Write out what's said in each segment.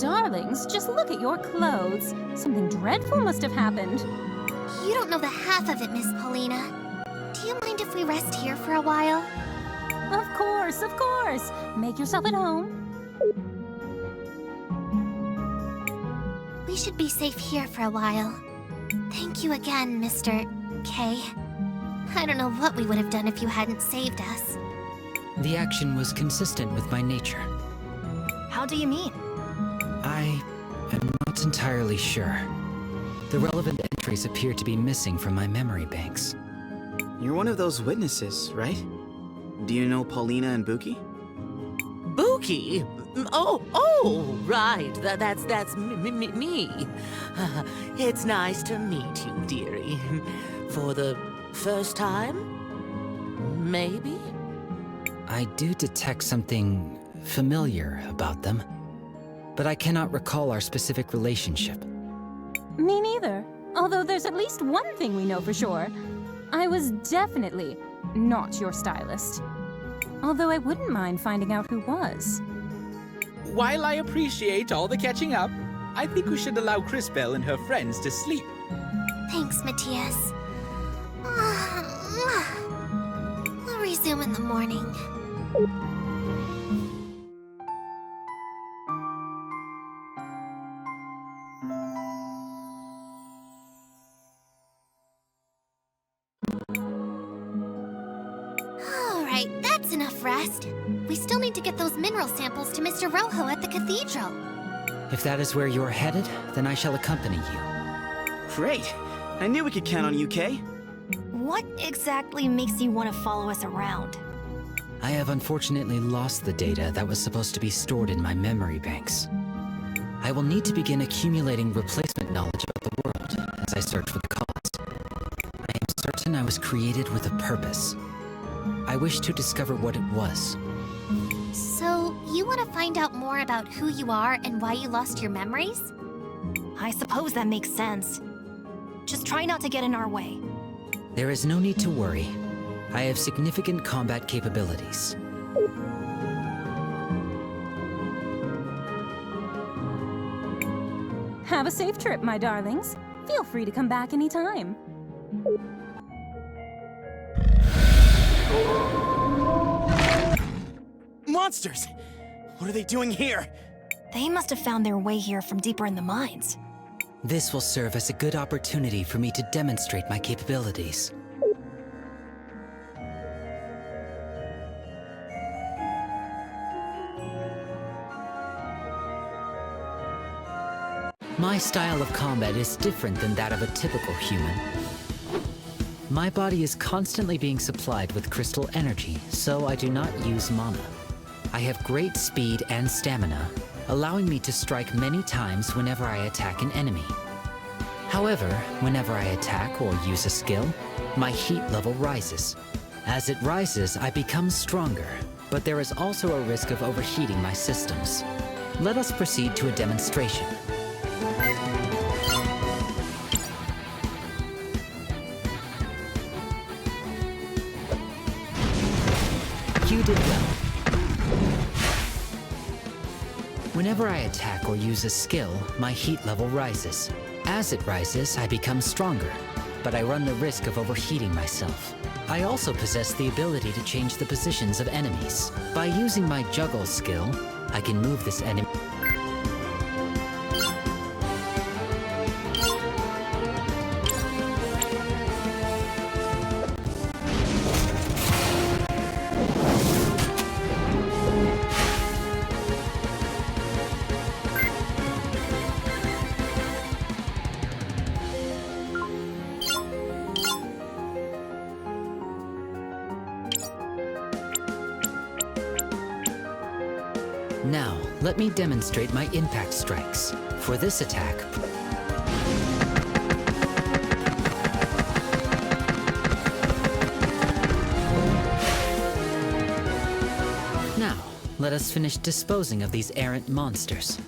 darlings, just look at your clothes. Something dreadful must have happened. You don't know the half of it, Miss Paulina. Do you mind if we rest here for a while? Of course, of course. Make yourself at home. We should be safe here for a while. Thank you again, Mr. K. I don't know what we would have done if you hadn't saved us. The action was consistent with my nature. How do you mean? I am not entirely sure. The relevant entries appear to be missing from my memory banks. You're one of those witnesses, right? Do you know Paulina and Buki? Buki? Oh, right. That's me. It's nice to meet you, dearie. For the first time? Maybe? I do detect something familiar about them, but I cannot recall our specific relationship. Me neither. Although there's at least one thing we know for sure. I was definitely not your stylist. Although I wouldn't mind finding out who was. While I appreciate all the catching up, I think we should allow Crisbel and her friends to sleep. Thanks, Matthias. We'll resume in the morning. Alright, that's enough rest. We still need to get those mineral samples to Mr. Rojo at the cathedral. If that is where you're headed, then I shall accompany you. Great! I knew we could count on you, Kay. What exactly makes you want to follow us around? I have unfortunately lost the data that was supposed to be stored in my memory banks. I will need to begin accumulating replacement knowledge about the world as I search for the cause. I am certain I was created with a purpose. I wish to discover what it was. So, you want to find out more about who you are and why you lost your memories? I suppose that makes sense. Just try not to get in our way. There is no need to worry. I have significant combat capabilities. Have a safe trip, my darlings. Feel free to come back anytime. Monsters! What are they doing here? They must have found their way here from deeper in the mines. This will serve as a good opportunity for me to demonstrate my capabilities. My style of combat is different than that of a typical human. My body is constantly being supplied with crystal energy, so I do not use mana. I have great speed and stamina, allowing me to strike many times whenever I attack an enemy. However, whenever I attack or use a skill, my heat level rises. As it rises, I become stronger, but there is also a risk of overheating my systems. Let us proceed to a demonstration. You did well. Whenever I attack or use a skill, my heat level rises. As it rises, I become stronger, but I run the risk of overheating myself. I also possess the ability to change the positions of enemies. By using my juggle skill, I can move this enemy. Now, let me demonstrate my impact strikes. For this attack, now, let us finish disposing of these errant monsters.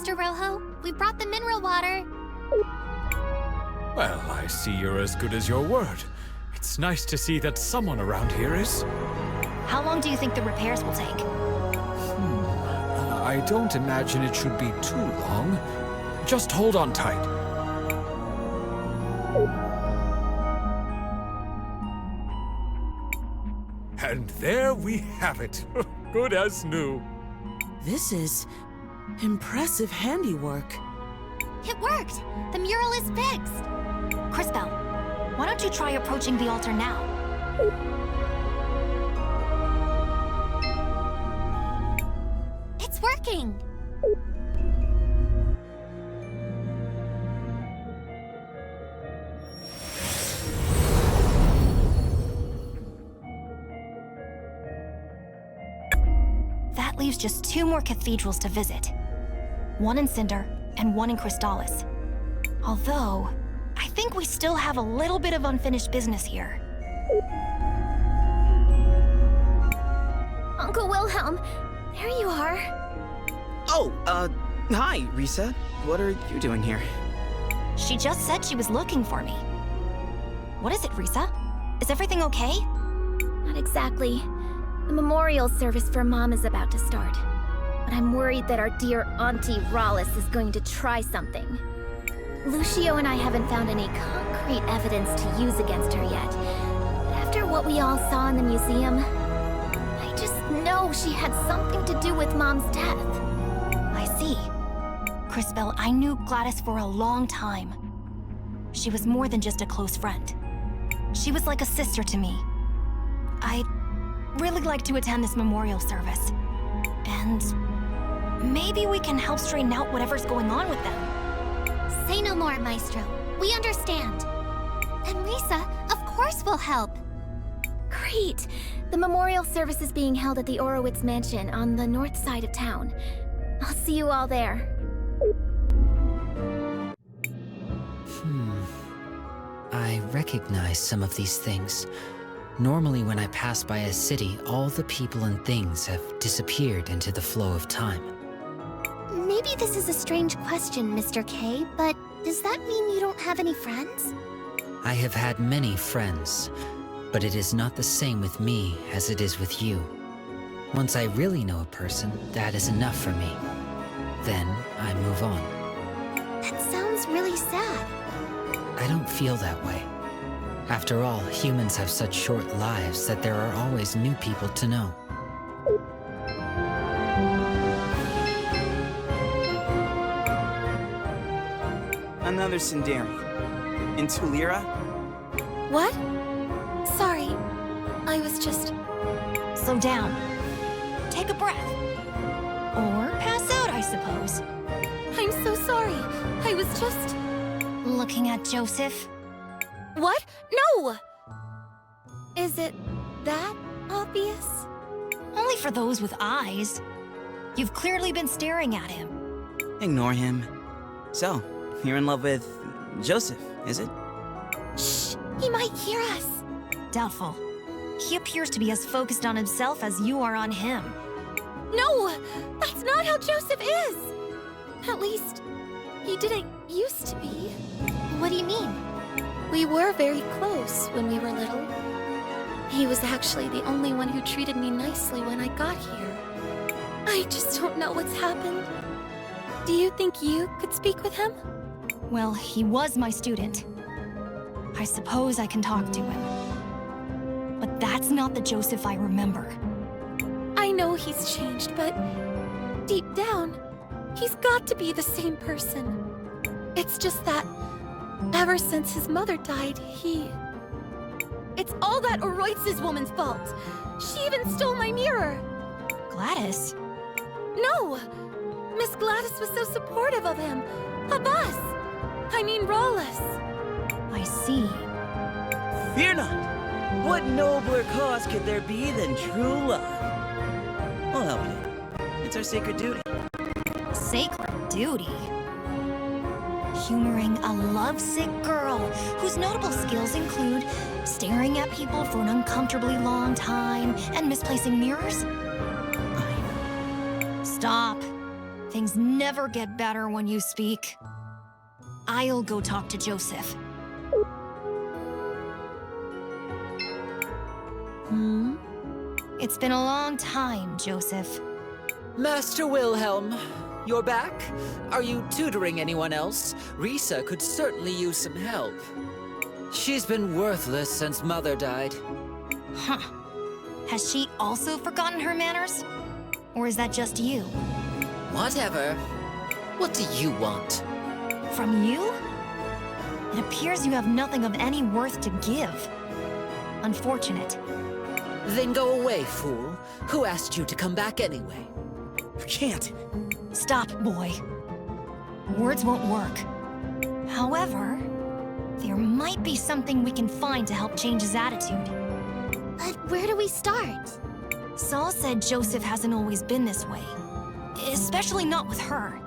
Mr. Rojo. We brought the mineral water. Well, I see you're as good as your word. It's nice to see that someone around here is. How long do you think the repairs will take? I don't imagine it should be too long. Just hold on tight. And there we have it. Good as new. This is impressive handiwork. It worked! The mural is fixed! Crisbel, why don't you try approaching the altar now? It's working! That leaves just 2 more cathedrals to visit. One in Cinder and one in Crystallis. Although, I think we still have a little bit of unfinished business here. Uncle Wilhelm, there you are. Oh, hi, Risa. What are you doing here? She just said she was looking for me. What is it, Risa? Is everything okay? Not exactly. The memorial service for Mom is about to start. But I'm worried that our dear Auntie Rawlis is going to try something. Lucio and I haven't found any concrete evidence to use against her yet. But after what we all saw in the museum, I just know she had something to do with Mom's death. I see. Crisbel, I knew Gladys for a long time. She was more than just a close friend. She was like a sister to me. I'd really like to attend this memorial service. And maybe we can help straighten out whatever's going on with them. Say no more, Maestro. We understand. And Risa, of course we'll help. Great! The memorial service is being held at the Orowitz Mansion on the north side of town. I'll see you all there. I recognize some of these things. Normally when I pass by a city, all the people and things have disappeared into the flow of time. Maybe this is a strange question, Mr. K, but does that mean you don't have any friends? I have had many friends, but it is not the same with me as it is with you. Once I really know a person, that is enough for me. Then I move on. That sounds really sad. I don't feel that way. After all, humans have such short lives that there are always new people to know. Another Sindari. In Tulira? What? Sorry. I was just... Slow down. Take a breath. Or pass out, I suppose. I'm so sorry. I was just... Looking at Joseph? What? No! Is it that obvious? Only for those with eyes. You've clearly been staring at him. Ignore him. So, you're in love with Joseph, is it? Shh! He might hear us. Doubtful. He appears to be as focused on himself as you are on him. No! That's not how Joseph is! At least, he didn't used to be. What do you mean? We were very close when we were little. He was actually the only one who treated me nicely when I got here. I just don't know what's happened. Do you think you could speak with him? Well, he was my student. I suppose I can talk to him. But that's not the Joseph I remember. I know he's changed, but deep down, he's got to be the same person. It's just that ever since his mother died, It's all that Oroitz's woman's fault. She even stole my mirror. Gladys? No! Miss Gladys was so supportive of him. Of us. I mean, Rawlis. I see. Fear not! What nobler cause could there be than true love? We'll help you. It's our sacred duty. Sacred duty? Humoring a lovesick girl whose notable skills include staring at people for an uncomfortably long time and misplacing mirrors? Stop. Things never get better when you speak. I'll go talk to Joseph. It's been a long time, Joseph. Master Wilhelm, you're back? Are you tutoring anyone else? Risa could certainly use some help. She's been worthless since Mother died. Huh. Has she also forgotten her manners? Or is that just you? Whatever. What do you want? From you? It appears you have nothing of any worth to give. Unfortunate. Then go away, fool. Who asked you to come back anyway? I can't. Stop, boy. Words won't work. However, there might be something we can find to help change his attitude. But where do we start? Saul said Joseph hasn't always been this way. Especially not with her.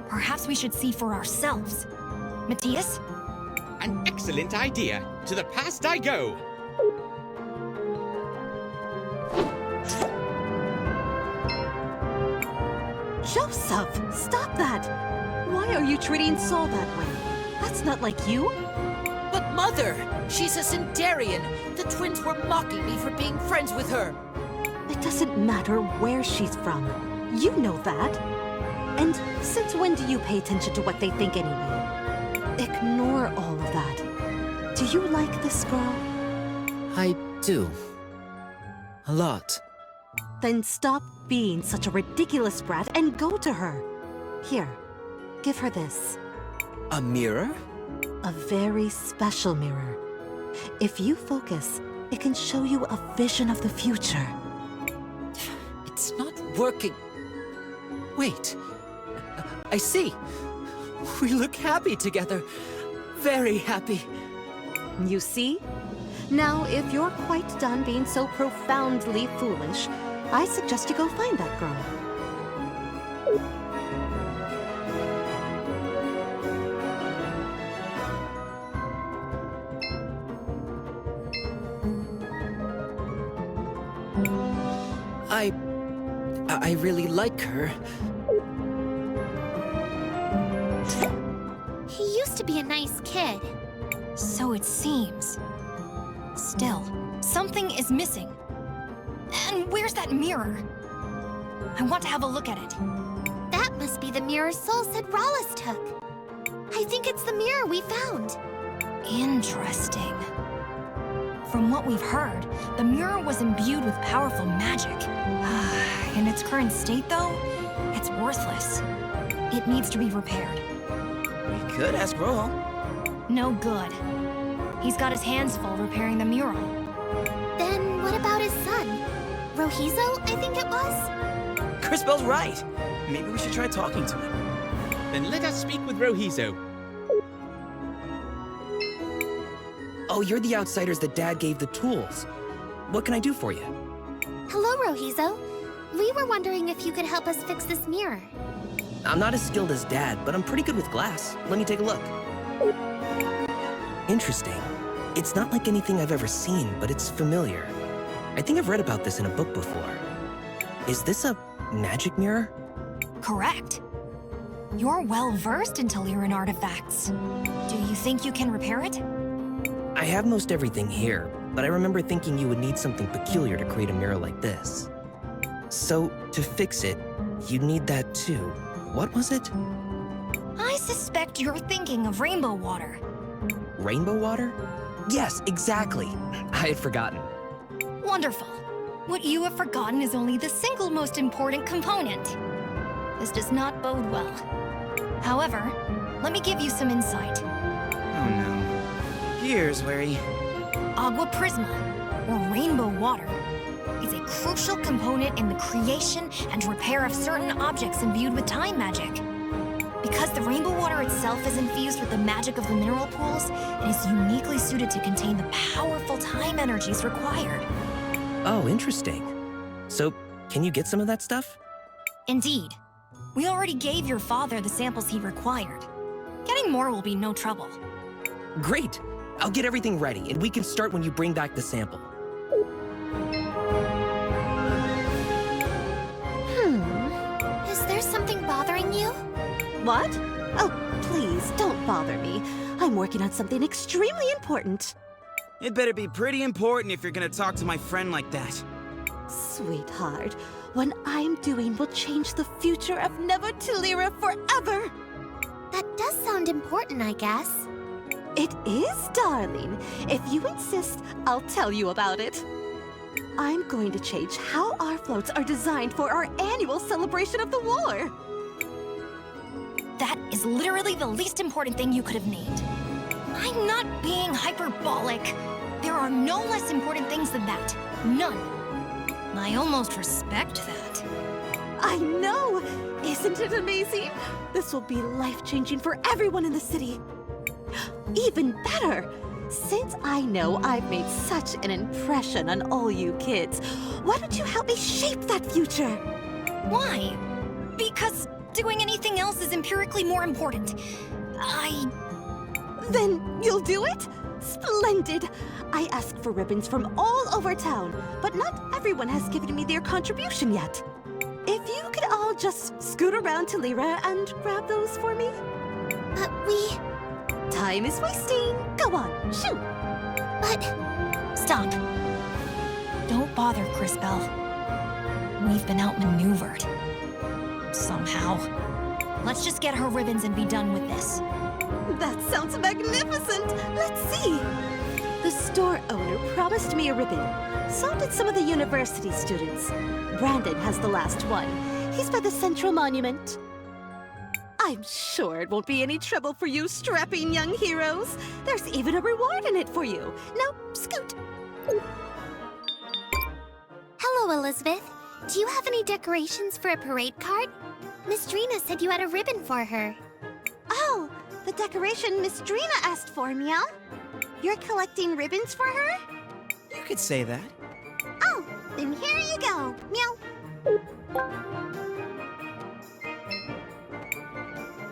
Perhaps we should see for ourselves. Matthias? An excellent idea. To the past I go. Joseph, stop that! Why are you treating Saul that way? That's not like you. But Mother, she's a Centurion. The twins were mocking me for being friends with her. It doesn't matter where she's from. You know that. And since when do you pay attention to what they think anyway? Ignore all of that. Do you like this girl? I do. A lot. Then stop being such a ridiculous brat and go to her. Here, give her this. A mirror? A very special mirror. If you focus, it can show you a vision of the future. It's not working. Wait. I see. We look happy together. Very happy. You see? Now, if you're quite done being so profoundly foolish, I suggest you go find that girl. I really like her. He used to be a nice kid. So it seems. Still, something is missing. And where's that mirror? I want to have a look at it. That must be the mirror Soul said Rawlis took. I think it's the mirror we found. Interesting. From what we've heard, the mirror was imbued with powerful magic. In its current state, though, it's worthless. It needs to be repaired. We could ask Rohan. No good. He's got his hands full repairing the mural. Then what about his son? Rohizo, I think it was? Crisbell's right. Maybe we should try talking to him. Then let us speak with Rohizo. Oh, you're the outsiders that Dad gave the tools. What can I do for you? Hello, Rohizo. We were wondering if you could help us fix this mirror. I'm not as skilled as Dad, but I'm pretty good with glass. Let me take a look. Interesting. It's not like anything I've ever seen, but it's familiar. I think I've read about this in a book before. Is this a magic mirror? Correct. You're well-versed in Telerian artifacts. Do you think you can repair it? I have most everything here, but I remember thinking you would need something peculiar to create a mirror like this. So, to fix it, you'd need that too. What was it? I suspect you're thinking of rainbow water. Rainbow water? Yes, exactly. I had forgotten. Wonderful. What you have forgotten is only the single most important component. This does not bode well. However, let me give you some insight. Oh no. Here's where he... Agua Prisma, or rainbow water, is a crucial component in the creation and repair of certain objects imbued with time magic. Because the rainbow water itself is infused with the magic of the mineral pools, it is uniquely suited to contain the powerful time energies required. Oh, interesting. So, can you get some of that stuff? Indeed. We already gave your father the samples he required. Getting more will be no trouble. Great! I'll get everything ready, and we can start when you bring back the sample. Is there something What? Oh, please, don't bother me. I'm working on something extremely important. It better be pretty important if you're gonna talk to my friend like that. Sweetheart, what I'm doing will change the future of Never Tilira forever. That does sound important, I guess. It is, darling. If you insist, I'll tell you about it. I'm going to change how our floats are designed for our annual celebration of the war. That is literally the least important thing you could have named. I'm not being hyperbolic. There are no less important things than that. None. I almost respect that. I know! Isn't it amazing? This will be life-changing for everyone in the city. Even better! Since I know I've made such an impression on all you kids, why don't you help me shape that future? Why? Because doing anything else is empirically more important. Then you'll do it? Splendid! I asked for ribbons from all over town, but not everyone has given me their contribution yet. If you could all just scoot around to Lyra and grab those for me? Time is wasting. Go on, shoot! But... Stop. Don't bother, Crisbel. We've been outmaneuvered. Somehow. Let's just get her ribbons and be done with this. That sounds magnificent! Let's see! The store owner promised me a ribbon. So did some of the university students. Brandon has the last one. He's by the Central Monument. I'm sure it won't be any trouble for you strapping young heroes. There's even a reward in it for you. Now, scoot! Hello, Elizabeth. Do you have any decorations for a parade cart? Miss Drina said you had a ribbon for her. Oh, the decoration Miss Drina asked for, Meow. You're collecting ribbons for her? You could say that. Oh, then here you go, Meow.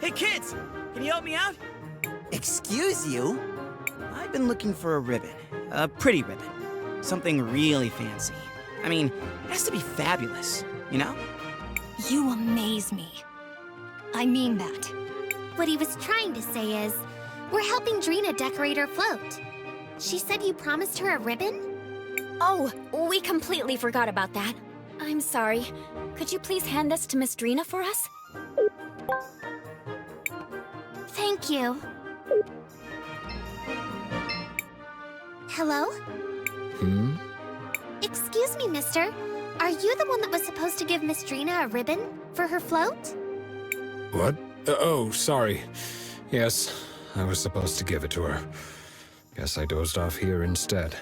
Hey kids, can you help me out? Excuse you? I've been looking for a ribbon. A pretty ribbon. Something really fancy. I mean, it has to be fabulous, you know? You amaze me. I mean that. What he was trying to say is, we're helping Drina decorate her float. She said you promised her a ribbon? Oh, we completely forgot about that. I'm sorry. Could you please hand this to Miss Drina for us? Thank you. Hello? Excuse me, mister. Are you the one that was supposed to give Miss Drina a ribbon for her float? What? Oh, sorry. Yes, I was supposed to give it to her. Guess I dozed off here instead.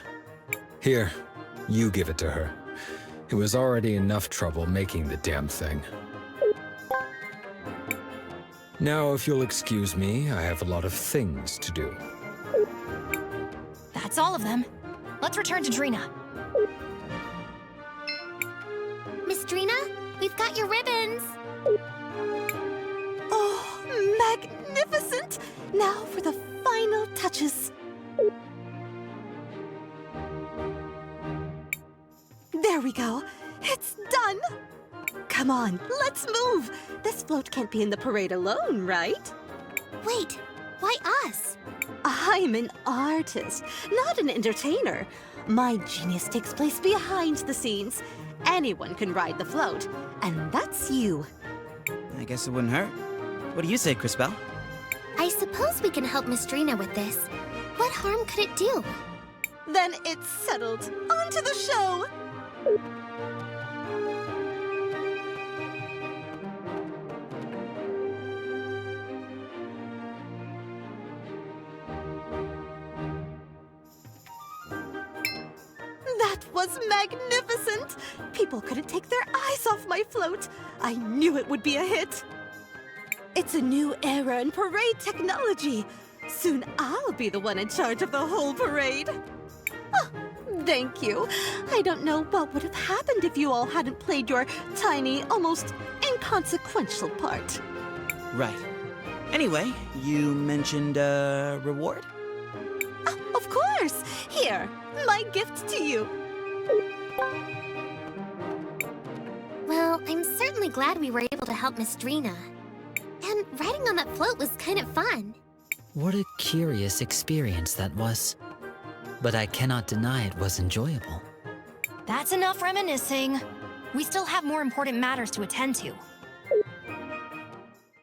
Here, you give it to her. It was already enough trouble making the damn thing. Now, if you'll excuse me, I have a lot of things to do. That's all of them. Let's return to Drina. Miss Drina, we've got your ribbons. Oh, magnificent! Now for the final touches. There we go. It's done! Come on, let's move! This float can't be in the parade alone, right? Wait, why us? I'm an artist, not an entertainer. My genius takes place behind the scenes. Anyone can ride the float, and that's you. I guess it wouldn't hurt. What do you say, Crisbel? I suppose we can help Miss Drina with this. What harm could it do? Then it's settled. On to the show! That was magnificent! People couldn't take their eyes off my float. I knew it would be a hit. It's a new era in parade technology. Soon I'll be the one in charge of the whole parade. Oh, thank you. I don't know what would have happened if you all hadn't played your tiny, almost inconsequential part. Right. Anyway, you mentioned a reward? Of course! Here, my gift to you. Well, I'm certainly glad we were able to help Miss Drina. And riding on that float was kind of fun. What a curious experience that was. But I cannot deny it was enjoyable. That's enough reminiscing. We still have more important matters to attend to.